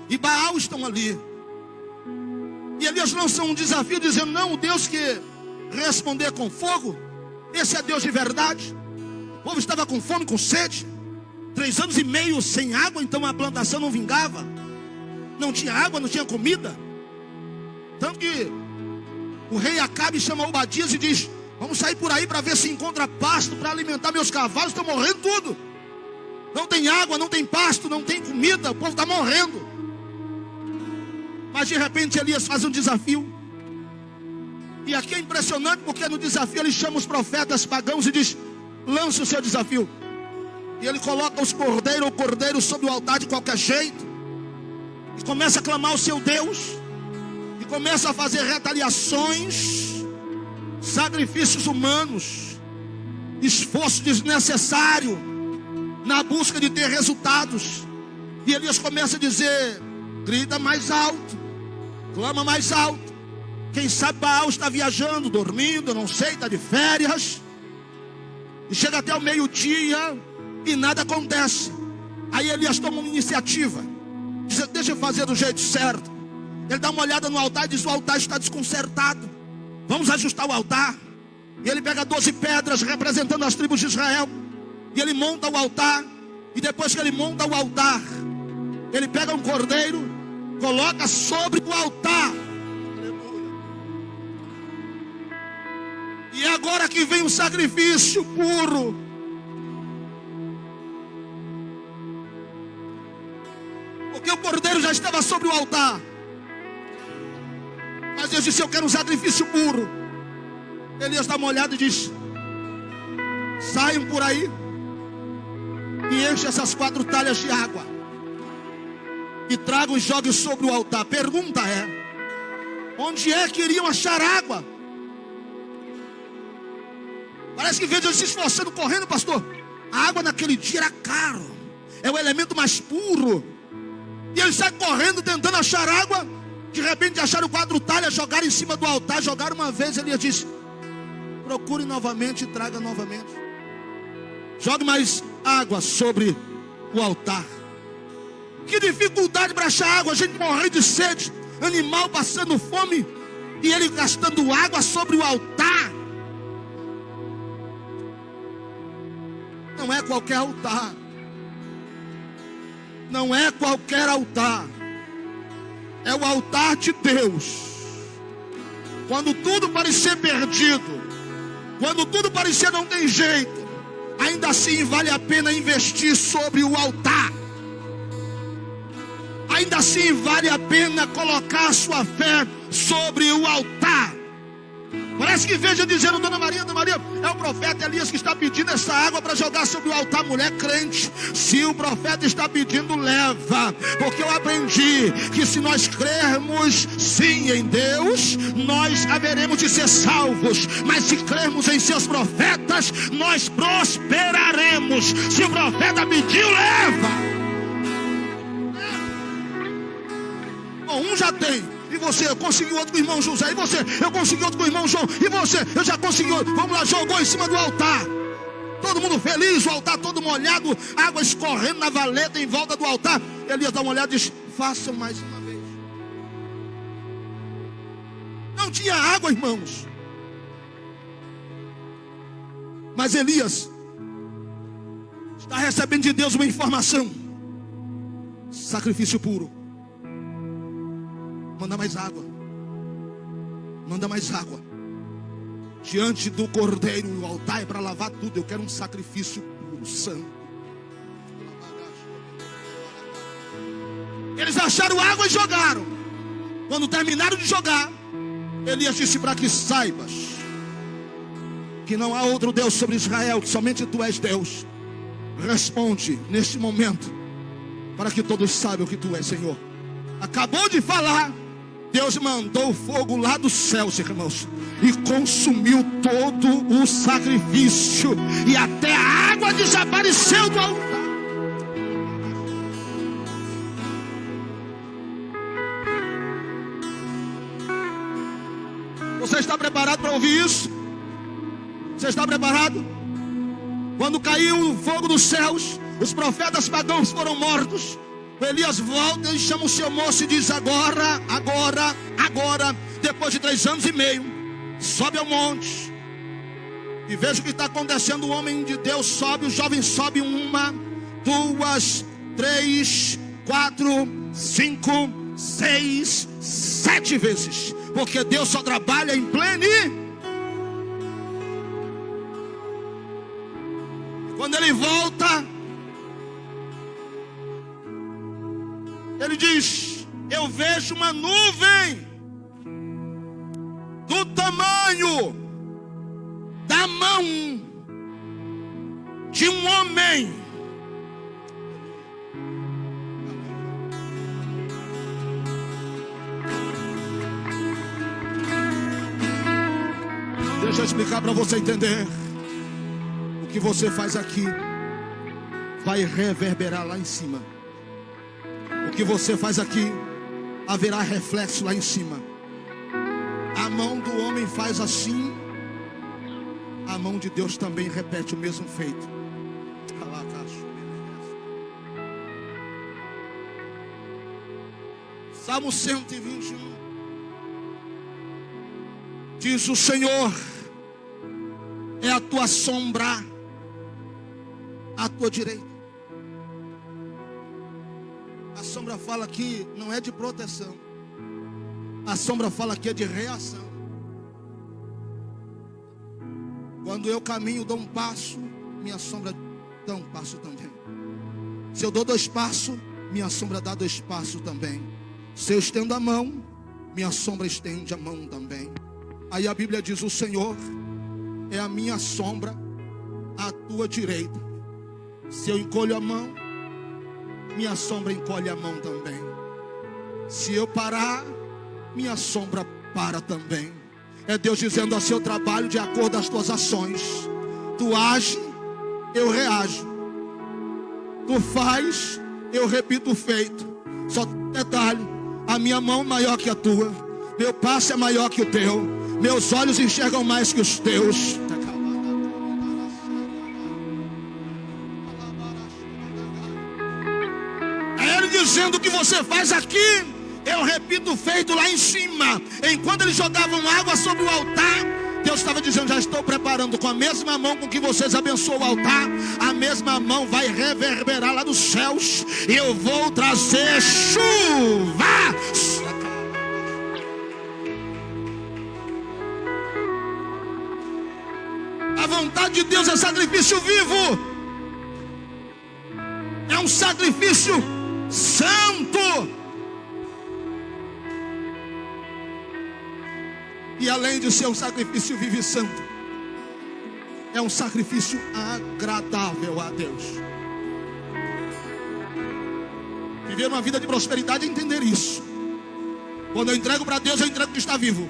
e Baal estão ali. E Elias lança um desafio dizendo: não, o Deus que responder com fogo, esse é Deus de verdade. O povo estava com fome, com sede. 3 anos e meio sem água, então a plantação não vingava. Não tinha água, não tinha comida. Tanto que o rei Acabe chama Obadias e diz: vamos sair por aí para ver se encontra pasto para alimentar meus cavalos, estão morrendo tudo. Não tem água, não tem pasto, não tem comida, o povo está morrendo. Mas de repente Elias faz um desafio. E aqui é impressionante, porque no desafio ele chama os profetas pagãos e diz: lança o seu desafio. E ele coloca o cordeiro sobre o altar de qualquer jeito, e começa a clamar ao seu Deus, e começa a fazer retaliações, sacrifícios humanos, esforço desnecessário na busca de ter resultados. E Elias começa a dizer: grita mais alto, clama mais alto. Quem sabe Baal está viajando, dormindo, não sei, está de férias. E chega até o meio-dia e nada acontece. Aí Elias toma uma iniciativa, diz: deixa eu fazer do jeito certo. Ele dá uma olhada no altar e diz: o altar está desconcertado, vamos ajustar o altar. E ele pega 12 pedras representando as tribos de Israel, e ele monta o altar. E depois que ele monta o altar, ele pega um cordeiro, coloca sobre o altar. E é agora que vem o sacrifício puro. Porque o cordeiro já estava sobre o altar. Mas Deus disse: eu quero um sacrifício puro. Elias dá uma olhada e diz: saiam por aí e enchem essas 4 talhas de água e tragam e joguem sobre o altar. Pergunta é: onde é que iriam achar água? Parece que veio Deus se esforçando, correndo, pastor. A água naquele dia era caro, é o elemento mais puro. E ele sai correndo tentando achar água. De repente acharam 4 talhas, jogaram em cima do altar. Jogaram uma vez, Elias disse: procure novamente e traga novamente. Jogue mais água sobre o altar. Que dificuldade para achar água, a gente morrendo de sede, animal passando fome, e ele gastando água sobre o altar. Não é qualquer altar. Não é qualquer altar. É o altar de Deus. Quando tudo parecer perdido, quando tudo parecer não tem jeito, ainda assim vale a pena investir sobre o altar. Ainda assim vale a pena colocar a sua fé sobre o altar. Parece que veja dizendo: Dona Maria, é o profeta Elias que está pedindo essa água para jogar sobre o altar. Mulher crente, se o profeta está pedindo, leva. Porque eu aprendi que se nós crermos sim em Deus, nós haveremos de ser salvos. Mas se crermos em seus profetas, nós prosperaremos. Se o profeta pediu, leva. Bom, um já tem. E você, eu consegui outro com o irmão José. E você, eu consegui outro com o irmão João. E você, eu já consegui outro. Vamos lá, jogou em cima do altar. Todo mundo feliz, o altar todo molhado, água escorrendo na valeta em volta do altar. Elias dá uma olhada e diz: façam mais uma vez. Não tinha água, irmãos. Mas Elias está recebendo de Deus uma informação: sacrifício puro. Manda mais água. Manda mais água. Diante do cordeiro, o altar é para lavar tudo. Eu quero um sacrifício puro, santo. Eles acharam água e jogaram. Quando terminaram de jogar, Elias disse: para que saibas que não há outro Deus sobre Israel, que somente tu és Deus. Responde neste momento, para que todos saibam que tu és Senhor. Acabou de falar, Deus mandou fogo lá dos céus, irmãos, e consumiu todo o sacrifício, e até a água desapareceu do altar. Você está preparado para ouvir isso? Você está preparado? Quando caiu o fogo dos céus, os profetas pagãos foram mortos. Elias volta e chama o seu moço e diz: agora, depois de 3 anos e meio, sobe ao monte e veja o que está acontecendo. O homem de Deus sobe, o jovem sobe 1, 2, 3, 4, 5, 6, 7 vezes, porque Deus só trabalha em plenitude. Quando ele volta, ele diz: eu vejo uma nuvem do tamanho da mão de um homem. Deixa eu explicar para você entender. O que você faz aqui vai reverberar lá em cima. O que você faz aqui haverá reflexo lá em cima. A mão do homem faz assim, a mão de Deus também repete o mesmo feito. Salmo 121 diz: o Senhor é a tua sombra à tua direita. A sombra fala aqui não é de proteção. A sombra fala aqui é de reação. Quando eu caminho, dou um passo, minha sombra dá um passo também. Se eu dou 2 passos, minha sombra dá 2 passos também. Se eu estendo a mão, minha sombra estende a mão também. Aí a Bíblia diz: o Senhor é a minha sombra à tua direita. Se eu encolho a mão, minha sombra encolhe a mão também. Se eu parar, minha sombra para também. É Deus dizendo assim: eu trabalho de acordo com as tuas ações. Tu age, eu reajo. Tu faz, eu repito o feito. Só detalhe: a minha mão é maior que a tua, meu passo é maior que o teu, meus olhos enxergam mais que os teus. É Ele dizendo: o que você faz aqui, eu repito o feito lá em cima. Enquanto eles jogavam água sobre o altar, Deus estava dizendo: já estou preparando com a mesma mão com que vocês abençoam o altar, a mesma mão vai reverberar lá dos céus, e eu vou trazer chuva. A vontade de Deus é sacrifício vivo, é um sacrifício santo. E além de ser um sacrifício vivo e santo, é um sacrifício agradável a Deus. Viver uma vida de prosperidade é entender isso. Quando eu entrego para Deus, eu entrego o que está vivo.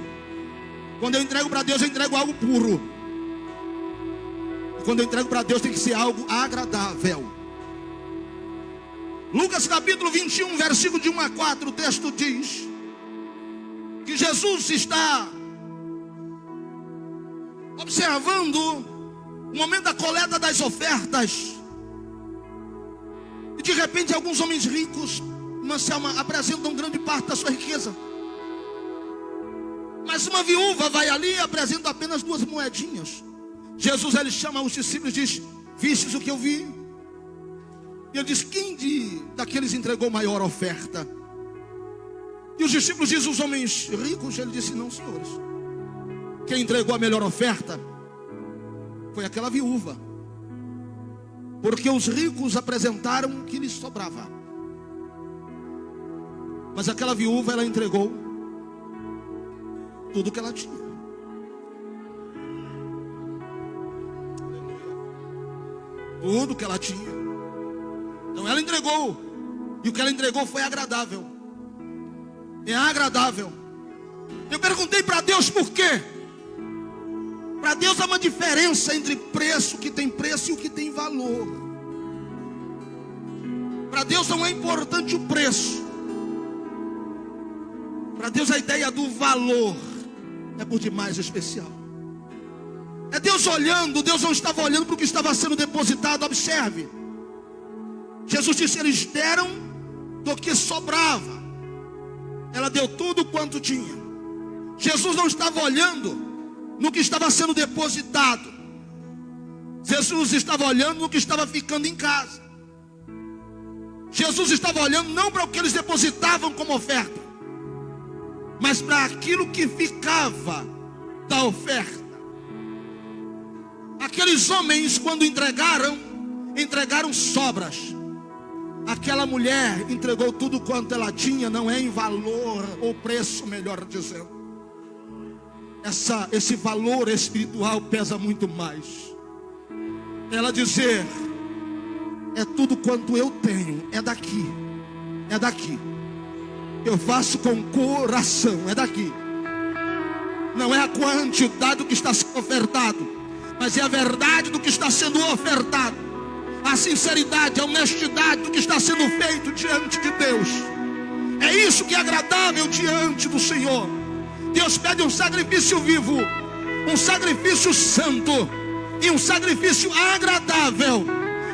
Quando eu entrego para Deus, eu entrego algo puro. E quando eu entrego para Deus, tem que ser algo agradável. Lucas capítulo 21, versículo de 1 a 4, o texto diz que Jesus está observando o momento da coleta das ofertas. E de repente alguns homens ricos, Anselma, apresentam grande parte da sua riqueza. Mas uma viúva vai ali e apresenta apenas 2 moedinhas. Jesus, ele chama os discípulos e diz: vistes o que eu vi? E ele diz: quem daqueles entregou maior oferta? E os discípulos dizem: os homens ricos. Ele disse: não, senhores. Quem entregou a melhor oferta foi aquela viúva. Porque os ricos apresentaram o que lhes sobrava. Mas aquela viúva, ela entregou tudo que ela tinha. Tudo que ela tinha. Então ela entregou. E o que ela entregou foi agradável. É agradável. Eu perguntei para Deus por quê. Para Deus há uma diferença entre preço, que tem preço, e o que tem valor. Para Deus não é importante o preço. Para Deus a ideia do valor é por demais especial. É Deus olhando. Deus não estava olhando para o que estava sendo depositado. Observe. Jesus disse: eles deram do que sobrava. Ela deu tudo quanto tinha. Jesus não estava olhando no que estava sendo depositado. Jesus estava olhando no que estava ficando em casa. Jesus estava olhando não para o que eles depositavam como oferta, mas para aquilo que ficava da oferta. Aqueles homens, quando entregaram sobras. Aquela mulher entregou tudo quanto ela tinha, não é em valor ou preço, melhor dizendo. Esse valor espiritual pesa muito mais. Ela dizer: é tudo quanto eu tenho, é daqui, é daqui. Eu faço com coração, é daqui. Não é a quantidade do que está sendo ofertado, mas é a verdade do que está sendo ofertado. A sinceridade, a honestidade do que está sendo feito diante de Deus. É isso que é agradável diante do Senhor. Deus pede um sacrifício vivo, um sacrifício santo e um sacrifício agradável.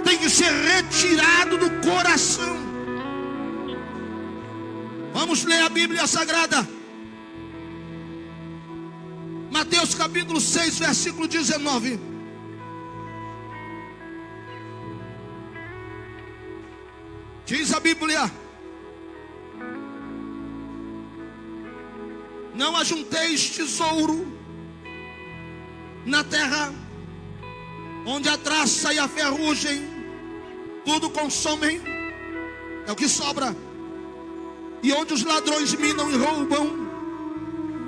Tem que ser retirado do coração. Vamos ler a Bíblia Sagrada. Mateus capítulo 6, versículo 19. Diz a Bíblia: não ajunteis tesouro na terra, onde a traça e a ferrugem tudo consomem, é o que sobra, e onde os ladrões minam e roubam.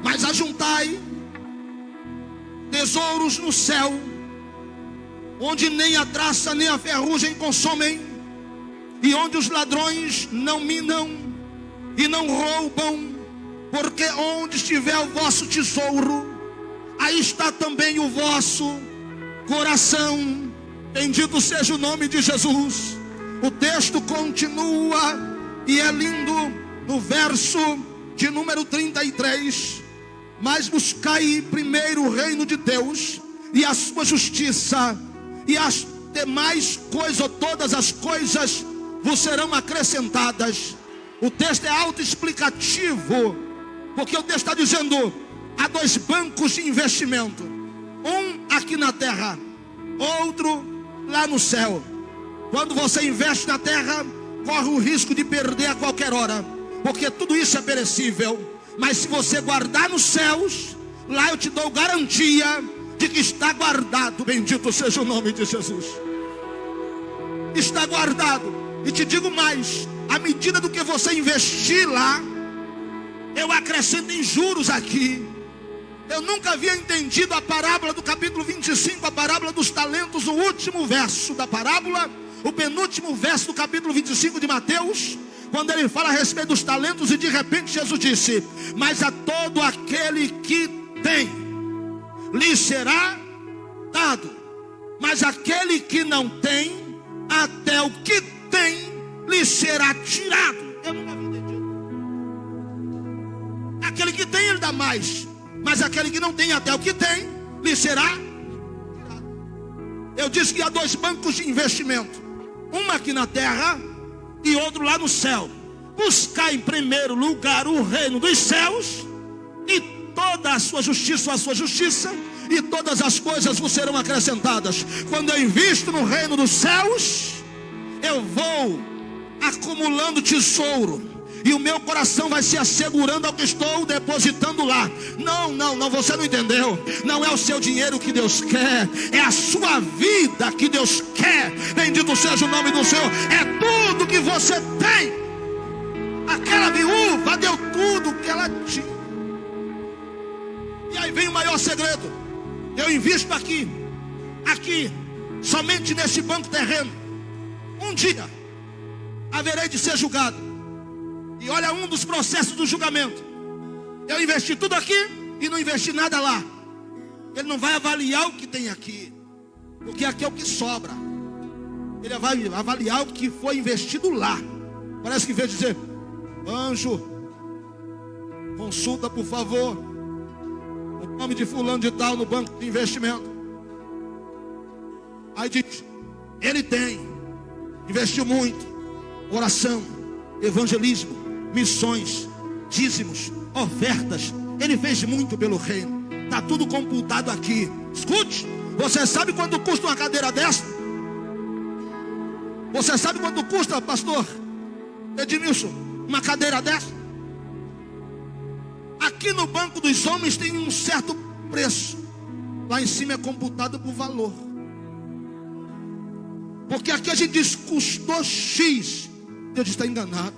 Mas ajuntai tesouros no céu, onde nem a traça nem a ferrugem consomem, e onde os ladrões não minam e não roubam. Porque onde estiver o vosso tesouro, aí está também o vosso coração. Bendito seja o nome de Jesus. O texto continua e é lindo no verso de número 33. Mas buscai primeiro o reino de Deus e a sua justiça, e as demais coisas, ou todas as coisas, vos serão acrescentadas. O texto é autoexplicativo, porque o texto está dizendo: há dois bancos de investimento, um aqui na terra, outro lá no céu. Quando você investe na terra, corre o risco de perder a qualquer hora, porque tudo isso é perecível. Mas se você guardar nos céus, lá eu te dou garantia de que está guardado. Bendito seja o nome de Jesus. Está guardado. E te digo mais: à medida do que você investir lá, eu acrescento em juros aqui. Eu nunca havia entendido a parábola do capítulo 25, a parábola dos talentos, o último verso da parábola, o penúltimo verso do capítulo 25 de Mateus, quando ele fala a respeito dos talentos, e de repente Jesus disse: mas a todo aquele que tem, lhe será dado, mas aquele que não tem, até o que tem, lhe será tirado. Eu nunca havia entendido. Aquele que tem, ele dá mais, mas aquele que não tem, até o que tem, lhe será tirado. Eu disse que há dois bancos de investimento, um aqui na terra e outro lá no céu. Buscar em primeiro lugar o reino dos céus, e toda a sua justiça, e todas as coisas vos serão acrescentadas. Quando eu invisto no reino dos céus, eu vou acumulando tesouro, e o meu coração vai se assegurando ao que estou depositando lá. Não, você não entendeu. Não é o seu dinheiro que Deus quer, é a sua vida que Deus quer. Bendito seja o nome do Senhor. É tudo que você tem. Aquela viúva deu tudo que ela tinha. E aí vem o maior segredo: eu invisto aqui, somente nesse banco terreno. Um dia haverei de ser julgado. E olha um dos processos do julgamento: eu investi tudo aqui e não investi nada lá. Ele não vai avaliar o que tem aqui, porque aqui é o que sobra. Ele vai avaliar o que foi investido lá. Parece que em vez de dizer: anjo, consulta por favor o nome de fulano de tal no banco de investimento. Aí diz: ele tem, investiu muito, oração, evangelismo, missões, dízimos, ofertas. Ele fez muito pelo reino. Está tudo computado aqui. Escute, você sabe quanto custa uma cadeira dessa? Você sabe quanto custa, pastor Edmilson, uma cadeira dessa? Aqui no banco dos homens tem um certo preço, lá em cima é computado por valor. Porque aqui a gente diz: custou X, Deus está enganado.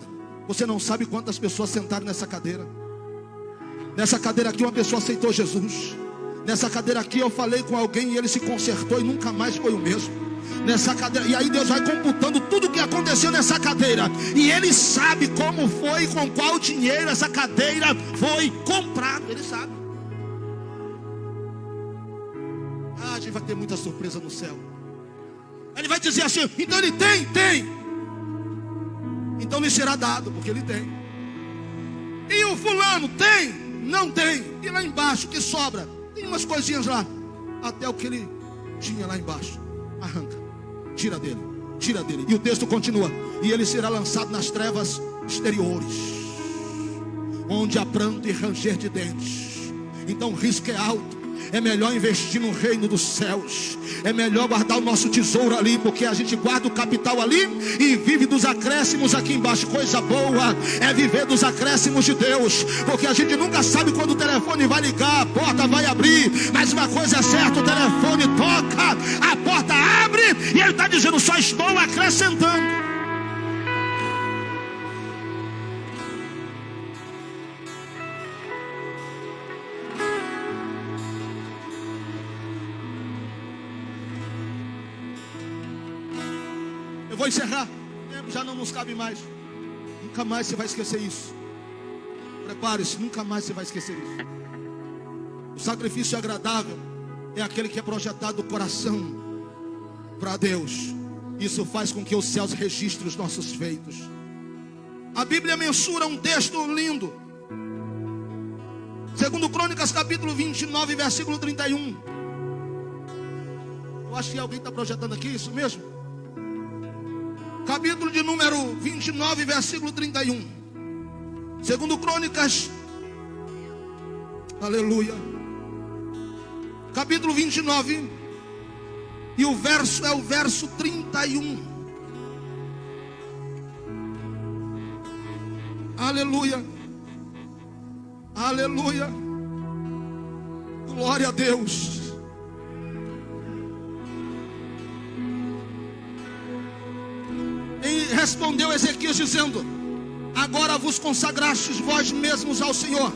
Você não sabe quantas pessoas sentaram nessa cadeira. Nessa cadeira aqui uma pessoa aceitou Jesus. Nessa cadeira aqui eu falei com alguém e ele se consertou e nunca mais foi o mesmo. Nessa cadeira, e aí Deus vai computando tudo o que aconteceu nessa cadeira. E Ele sabe como foi, com qual dinheiro essa cadeira foi comprada. Ele sabe. A gente vai ter muita surpresa no céu. Ele vai dizer assim: então ele tem. Então lhe será dado, porque ele tem. E o fulano tem? Não tem. E lá embaixo, que sobra? Tem umas coisinhas lá. Até o que ele tinha lá embaixo, arranca, tira dele. E o texto continua: e ele será lançado nas trevas exteriores, onde há pranto e ranger de dentes. Então o risco é alto. É melhor investir no reino dos céus. É melhor guardar o nosso tesouro ali, porque a gente guarda o capital ali e vive dos acréscimos aqui embaixo. Coisa boa é viver dos acréscimos de Deus, porque a gente nunca sabe quando o telefone vai ligar, a porta vai abrir. Mas uma coisa é certa: o telefone toca, a porta abre, e ele está dizendo: só estou acrescentando. Eu vou encerrar. Já não nos cabe mais. Nunca mais você vai esquecer isso. Prepare-se, nunca mais você vai esquecer isso. O sacrifício agradável é aquele que é projetado do coração para Deus. Isso faz com que os céus registrem os nossos feitos. A Bíblia mensura um texto lindo. 2 Crônicas capítulo 29, versículo 31. Eu acho que alguém está projetando aqui, isso mesmo? Capítulo de número 29, versículo 31. 2 Crônicas, aleluia, capítulo 29, e o verso é o verso 31. Aleluia, aleluia, glória a Deus. E respondeu Ezequias dizendo: agora vos consagrastes vós mesmos ao Senhor.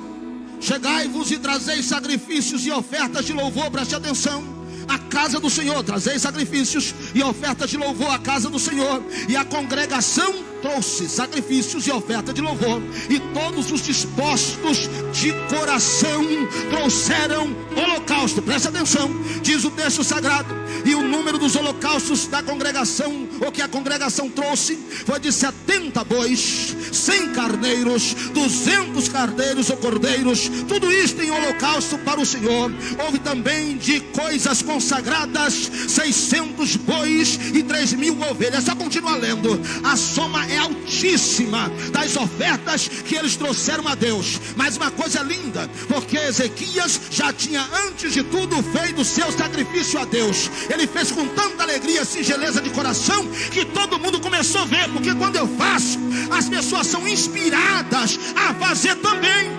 Chegai-vos e trazeis sacrifícios e ofertas de louvor. Preste atenção: a casa do Senhor, trazei sacrifícios e ofertas de louvor à casa do Senhor. E a congregação trouxe sacrifícios e oferta de louvor, e todos os dispostos de coração trouxeram holocausto. Preste atenção, diz o texto sagrado: e o número dos holocaustos da congregação, o que a congregação trouxe, foi de 70 bois, 100 carneiros, 200 carneiros ou cordeiros, tudo isto em holocausto para o Senhor. Houve também de coisas consagradas 600 bois e 3.000 ovelhas. Só continua lendo. A soma é altíssima das ofertas que eles trouxeram a Deus. Mas uma coisa linda, porque Ezequias já tinha antes de tudo feito o seu sacrifício a Deus. Ele fez com tanta alegria, singeleza de coração, que todo mundo começou a ver. Porque quando eu faço, as pessoas são inspiradas a fazer também.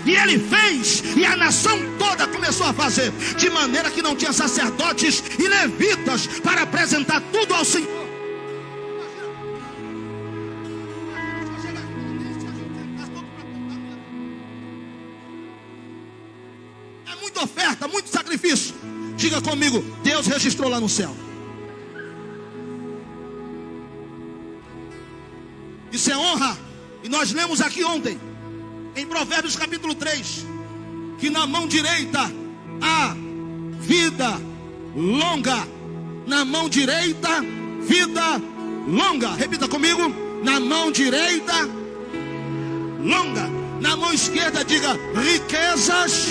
E ele fez, e a nação toda começou a fazer, de maneira que não tinha sacerdotes e levitas para apresentar tudo ao Senhor. É muita oferta, muito sacrifício. Diga comigo: Deus registrou lá no céu. Isso é honra. E nós lemos aqui ontem, em Provérbios capítulo 3, que na mão direita há vida longa. Na mão direita, vida longa. Repita comigo: na mão direita, longa. Na mão esquerda, diga: riquezas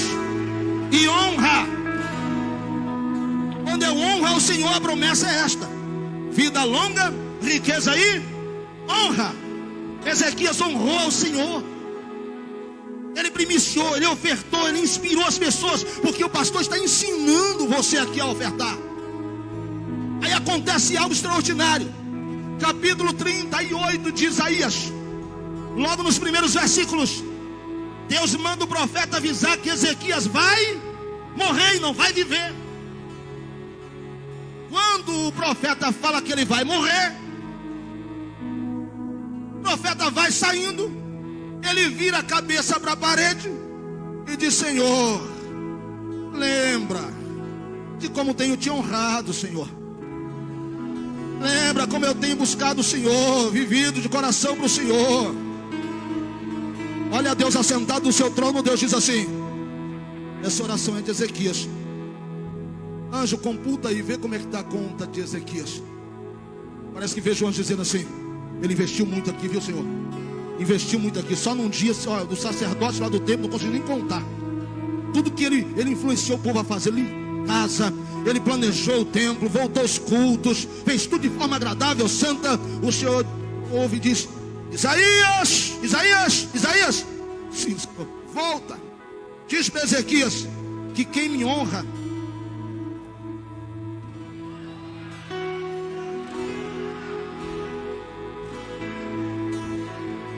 e honra. Quando eu honro ao Senhor, a promessa é esta: vida longa, riqueza e honra. Ezequias honrou ao Senhor. Ele primiciou, ele ofertou, ele inspirou as pessoas, porque o pastor está ensinando você aqui a ofertar. Aí acontece algo extraordinário. Capítulo 38 de Isaías, logo nos primeiros versículos, Deus manda o profeta avisar que Ezequias vai morrer e não vai viver. Quando o profeta fala que ele vai morrer, profeta vai saindo, ele vira a cabeça para a parede e diz: Senhor, lembra de como tenho te honrado, Senhor. Lembra como eu tenho buscado o Senhor, vivido de coração para o Senhor. Olha Deus assentado no seu trono. Deus diz assim: essa oração é de Ezequias. Anjo, computa aí, vê como é que está a conta de Ezequias. Parece que vejo o anjo dizendo assim: ele investiu muito aqui, viu, Senhor? Investiu muito aqui. Só num dia, ó, do sacerdote lá do templo, não consigo nem contar. Tudo que ele influenciou o povo a fazer. Ele casa, ele planejou o templo, voltou aos cultos, fez tudo de forma agradável, santa. O Senhor ouve e diz: Isaías, Isaías, Isaías, sim, volta. Diz para Ezequias que quem me honra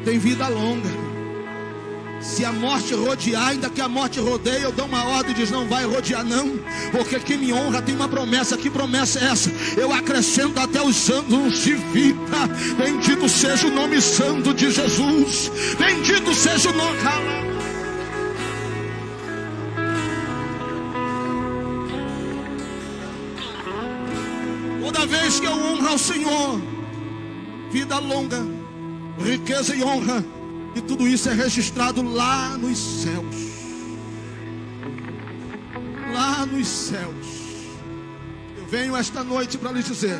tem vida longa. Se a morte rodear, ainda que a morte rodeie, eu dou uma ordem e diz: não vai rodear não, porque quem me honra tem uma promessa. Que promessa é essa? Eu acrescento até os anos de vida. Bendito seja o nome santo de Jesus. Bendito seja o nome. Toda vez que eu honro ao Senhor, vida longa, riqueza e honra, e tudo isso é registrado lá nos céus. Lá nos céus. Eu venho esta noite para lhes dizer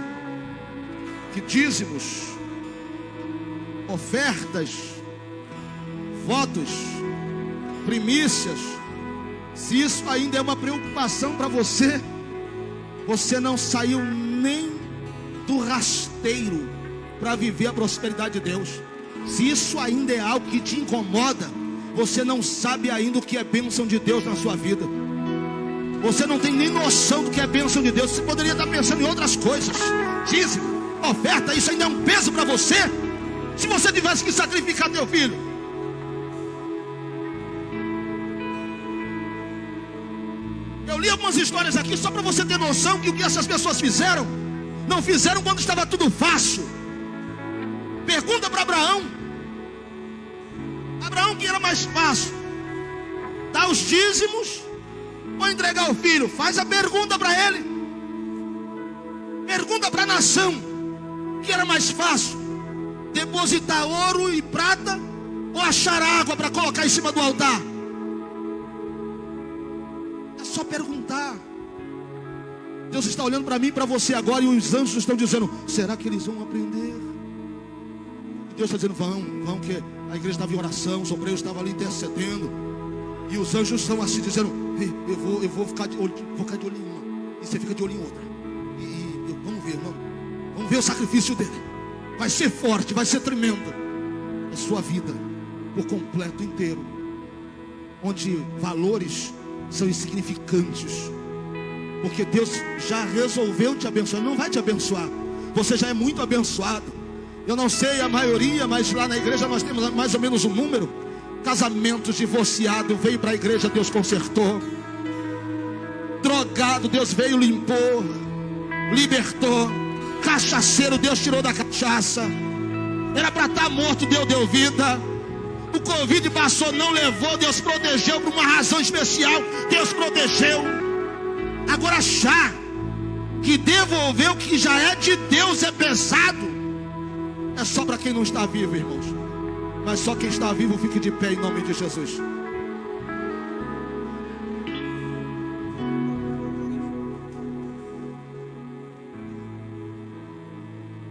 que dízimos, ofertas, votos, primícias, se isso ainda é uma preocupação para você, você não saiu nem do rasteiro para viver a prosperidade de Deus. Se isso ainda é algo que te incomoda, você não sabe ainda o que é bênção de Deus na sua vida. Você não tem nem noção do que é bênção de Deus. Você poderia estar pensando em outras coisas. Dízimo, oferta, isso ainda é um peso para você. Se você tivesse que sacrificar teu filho, eu li algumas histórias aqui só para você ter noção que o que essas pessoas fizeram, não fizeram quando estava tudo fácil. Pergunta para Abraão. Abraão, que era mais fácil, dar os dízimos ou entregar o filho? Faz a pergunta para ele. Pergunta para a nação, que era mais fácil, depositar ouro e prata ou achar água para colocar em cima do altar? É só perguntar. Deus está olhando para mim e para você agora, e os anjos estão dizendo: será que eles vão aprender? Deus está dizendo: vão, que a igreja estava em oração, os obreiros estavam ali intercedendo, e os anjos estão assim dizendo: eu vou ficar de olho em uma, e você fica de olho em outra, e vamos ver o sacrifício dele. Vai ser forte, vai ser tremendo. É sua vida por completo, inteiro, onde valores são insignificantes, porque Deus já resolveu te abençoar. Não vai te abençoar, você já é muito abençoado. Eu não sei a maioria, mas lá na igreja nós temos mais ou menos um número. Casamentos divorciados, veio para a igreja, Deus consertou. Drogado, Deus veio, limpou, libertou. Cachaceiro, Deus tirou da cachaça. Era para estar morto, Deus deu vida. O Covid passou, não levou, Deus protegeu por uma razão especial. Deus protegeu. Agora achar que devolver o que já é de Deus é pesado, é só para quem não está vivo, irmãos. Mas só quem está vivo fique de pé em nome de Jesus.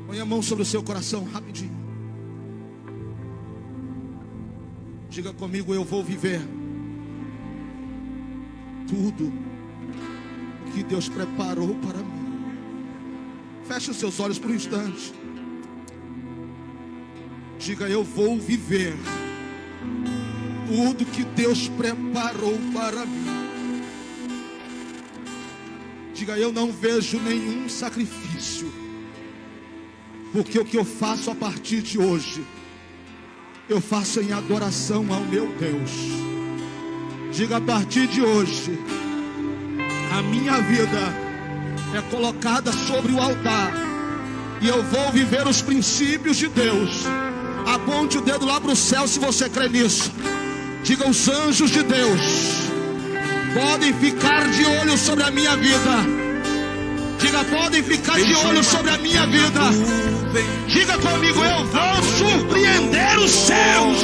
Põe a mão sobre o seu coração rapidinho. Diga comigo: eu vou viver tudo que Deus preparou para mim. Feche os seus olhos por um instante. Diga: eu vou viver tudo que Deus preparou para mim. Diga: eu não vejo nenhum sacrifício, porque o que eu faço a partir de hoje, eu faço em adoração ao meu Deus. Diga: a partir de hoje, a minha vida é colocada sobre o altar, e eu vou viver os princípios de Deus. Aponte o dedo lá para o céu se você crê nisso. Diga: os anjos de Deus podem ficar de olho sobre a minha vida. Diga: podem ficar de olho sobre a minha vida. Diga comigo: eu vou surpreender os céus.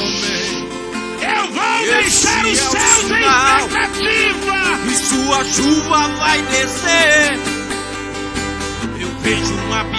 Eu vou deixar os céus em expectativa. E sua chuva vai descer. Eu vejo uma